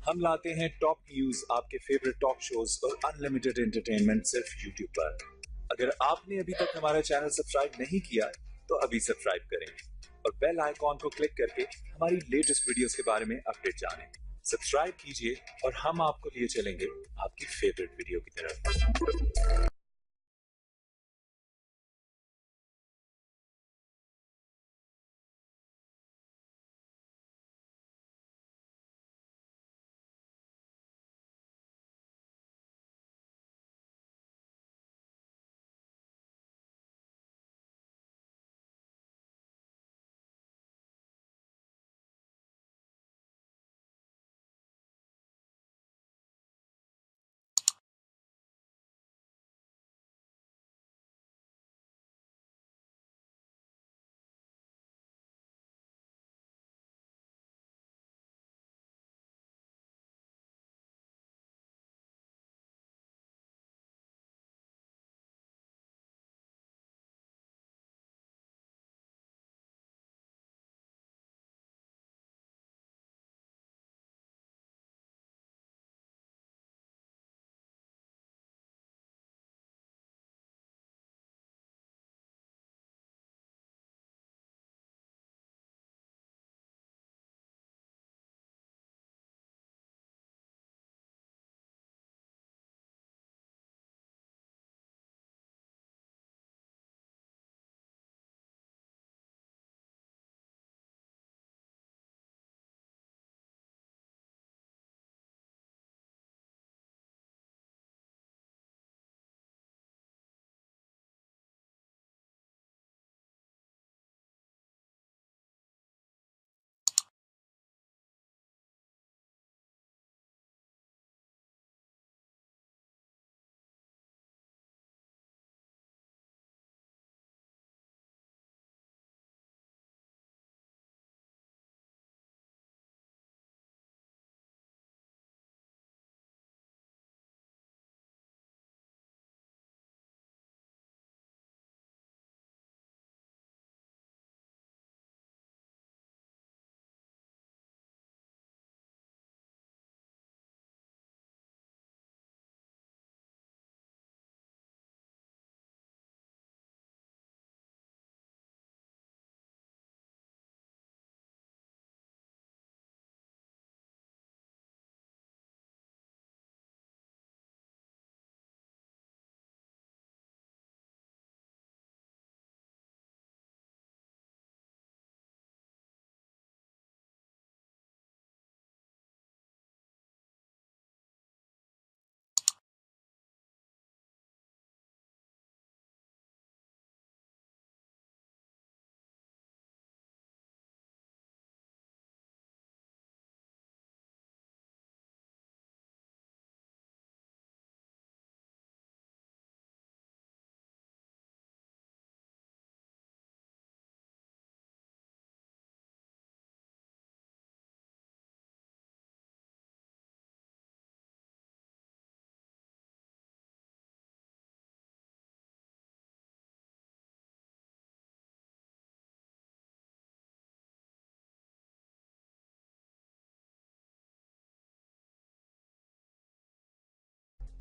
हम लाते हैं top news, आपके फेवरेट टॉक शोज और अनलिमिटेड एंटरटेनमेंट सिर्फ यूट्यूब पर। अगर आपने अभी तक हमारा चैनल सब्सक्राइब नहीं किया तो अभी सब्सक्राइब करें और बेल आइकॉन को क्लिक करके हमारी लेटेस्ट वीडियोस के बारे में अपडेट जानें। सब्सक्राइब कीजिए और हम आपको लिए चलेंगे आपकी फेवरेट वीडियो की तरफ।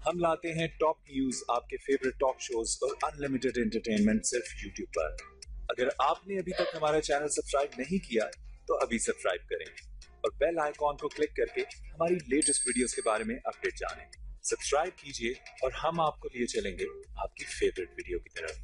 हम लाते हैं टॉप न्यूज, आपके फेवरेट टॉक शोज और अनलिमिटेड एंटरटेनमेंट सिर्फ यूट्यूब पर। अगर आपने अभी तक हमारा चैनल सब्सक्राइब नहीं किया तो अभी सब्सक्राइब करें और बेल आइकॉन को क्लिक करके हमारी लेटेस्ट वीडियोस के बारे में अपडेट जानें। सब्सक्राइब कीजिए और हम आपको लिए चलेंगे आपकी फेवरेट वीडियो की तरफ।